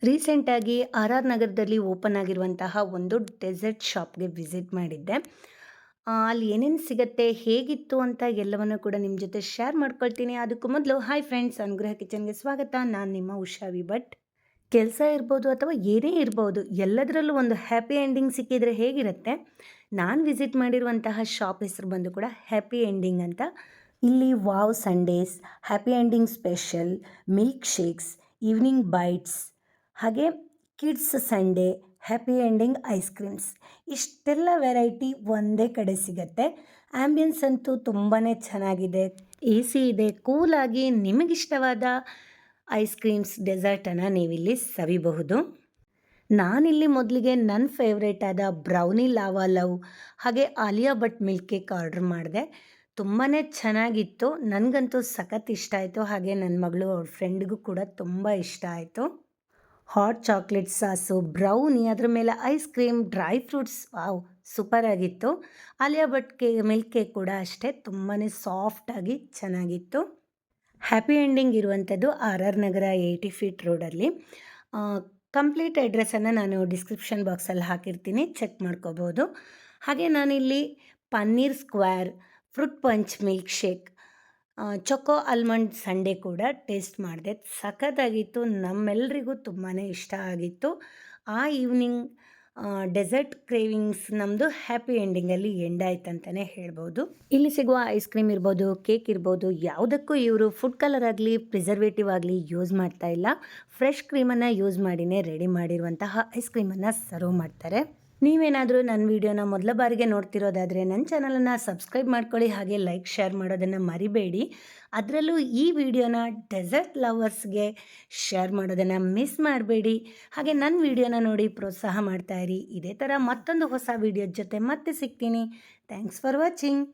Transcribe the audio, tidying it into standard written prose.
ರೀಸೆಂಟಾಗಿ R R ನಗರದಲ್ಲಿ open ಆಗಿರುವಂತಹ ಒಂದು ಡೆಸರ್ಟ್ ಶಾಪ್ಗೆ ವಿಸಿಟ್ ಮಾಡಿದ್ದೆ. ಅಲ್ಲಿ ಏನೇನು ಸಿಗತ್ತೆ, ಹೇಗಿತ್ತು ಅಂತ ಎಲ್ಲವನ್ನು ಕೂಡ ನಿಮ್ಮ ಜೊತೆ ಶೇರ್ ಮಾಡ್ಕೊಳ್ತೀನಿ. ಅದಕ್ಕೂ ಮೊದಲು ಹಾಯ್ ಫ್ರೆಂಡ್ಸ್, ಅನುಗ್ರಹ ಕಿಚನ್ಗೆ ಸ್ವಾಗತ. ನಾನು ನಿಮ್ಮ ಉಷಾವಿ ಭಟ್. ಕೆಲಸ ಇರ್ಬೋದು ಅಥವಾ ಏನೇ ಇರ್ಬೋದು, ಎಲ್ಲದರಲ್ಲೂ ಒಂದು ಹ್ಯಾಪಿ ಎಂಡಿಂಗ್ ಸಿಕ್ಕಿದರೆ ಹೇಗಿರುತ್ತೆ? ನಾನು ವಿಸಿಟ್ ಮಾಡಿರುವಂತಹ ಶಾಪ್ ಹೆಸರು ಬಂದು ಕೂಡ ಹ್ಯಾಪಿ ಎಂಡಿಂಗ್ ಅಂತ. ಇಲ್ಲಿ wow sundaes, happy ending special, milk shakes, evening bites, ಹಾಗೆ kids sundae, happy ending ice creams, ಇಷ್ಟೆಲ್ಲ ವೆರೈಟಿ ಒಂದೇ ಕಡೆ ಸಿಗತ್ತೆ. ಆ್ಯಂಬಿಯನ್ಸ್ ಅಂತೂ ತುಂಬಾ ಚೆನ್ನಾಗಿದೆ. ಎ ಸಿ ಇದೆ, ಕೂಲಾಗಿ ನಿಮಗಿಷ್ಟವಾದ ಐಸ್ ಕ್ರೀಮ್ಸ್, ಡೆಸರ್ಟನ್ನು ನೀವಿಲ್ಲಿ ಸವಿಬಹುದು. ನಾನಿಲ್ಲಿ ಮೊದಲಿಗೆ ನನ್ನ ಫೇವ್ರೇಟ್ ಆದ ಬ್ರೌನಿ ಲಾವಾ ಲವ್ ಹಾಗೆ Alia Bhatt milk cake order ಮಾಡಿದೆ. ತುಂಬಾ ಚೆನ್ನಾಗಿತ್ತು. ನನಗಂತೂ ಸಖತ್ ಇಷ್ಟ ಆಯಿತು. ಹಾಗೆ ನನ್ನ ಮಗಳು ಅವ್ಳ ಫ್ರೆಂಡ್ಗೂ ಕೂಡ ತುಂಬ ಇಷ್ಟ ಆಯಿತು. ಹಾಟ್ ಚಾಕ್ಲೇಟ್ ಸಾಸು, ಬ್ರೌನಿ, ಅದ್ರ ಮೇಲೆ ice cream, dry fruits, wow super ಆಗಿತ್ತು. ಆಲಿಯಾ ಭಟ್ ಮಿಲ್ಕ್ ಕೇಕ್ ಕೂಡ ಅಷ್ಟೇ ತುಂಬಾ ಸಾಫ್ಟಾಗಿ ಚೆನ್ನಾಗಿತ್ತು. ಹ್ಯಾಪಿ ಎಂಡಿಂಗ್ ಇರುವಂಥದ್ದು ಆರ್ ಆರ್ ನಗರ 80 ಫೀಟ್ ರೋಡಲ್ಲಿ. ಕಂಪ್ಲೀಟ್ ಅಡ್ರೆಸ್ಸನ್ನು ನಾನು ಡಿಸ್ಕ್ರಿಪ್ಷನ್ ಬಾಕ್ಸಲ್ಲಿ ಹಾಕಿರ್ತೀನಿ, ಚೆಕ್ ಮಾಡ್ಕೋಬೋದು. ಹಾಗೆ ನಾನಿಲ್ಲಿ paneer square, fruit punch milk shake, choco almond sundae ಕೂಡ ಟೇಸ್ಟ್ ಮಾಡಿದೆ. ಸಖತ್ತಾಗಿತ್ತು. ನಮ್ಮೆಲ್ಲರಿಗೂ ತುಂಬಾ ಇಷ್ಟ ಆಗಿತ್ತು. ಆ ಈವ್ನಿಂಗ್ ಡೆಸರ್ಟ್ ಕ್ರೇವಿಂಗ್ಸ್ ನಮ್ಮದು ಹ್ಯಾಪಿ ಎಂಡಿಂಗಲ್ಲಿ ಎಂಡ್ ಆಯ್ತು ಅಂತಲೇ ಹೇಳ್ಬೋದು. ಇಲ್ಲಿ ಸಿಗುವ ಐಸ್ ಕ್ರೀಮ್ ಇರ್ಬೋದು, ಕೇಕ್ ಇರ್ಬೋದು, ಯಾವುದಕ್ಕೂ ಇವರು ಫುಡ್ ಕಲರ್ ಆಗಲಿ ಪ್ರಿಸರ್ವೇಟಿವ್ ಆಗಲಿ ಯೂಸ್ ಮಾಡ್ತಾ ಇಲ್ಲ. ಫ್ರೆಶ್ ಕ್ರೀಮನ್ನು ಯೂಸ್ ಮಾಡಿನೇ ರೆಡಿ ಮಾಡಿರುವಂತಹ ಐಸ್ ಕ್ರೀಮನ್ನು ಸರ್ವ್ ಮಾಡ್ತಾರೆ. ನೀವೇನಾದರೂ ನನ್ನ ವಿಡಿಯೋನ ಮೊದಲ ಬಾರಿಗೆ ನೋಡ್ತಿರೋದಾದರೆ ನನ್ನ ಚಾನಲನ್ನು ಸಬ್ಸ್ಕ್ರೈಬ್ ಮಾಡ್ಕೊಳ್ಳಿ. ಹಾಗೆ ಲೈಕ್ ಶೇರ್ ಮಾಡೋದನ್ನು ಮರಿಬೇಡಿ. ಅದರಲ್ಲೂ ಈ ವಿಡಿಯೋನ ಡೆಸರ್ಟ್ ಲವರ್ಸ್ಗೆ ಶೇರ್ ಮಾಡೋದನ್ನು ಮಿಸ್ ಮಾಡಬೇಡಿ. ಹಾಗೆ ನನ್ನ ವಿಡಿಯೋನ ನೋಡಿ ಪ್ರೋತ್ಸಾಹ ಮಾಡ್ತಾಯಿರಿ. ಇದೇ ಥರ ಮತ್ತೊಂದು ಹೊಸ ವಿಡಿಯೋದ ಜೊತೆ ಮತ್ತೆ ಸಿಗ್ತೀನಿ. Thanks for watching.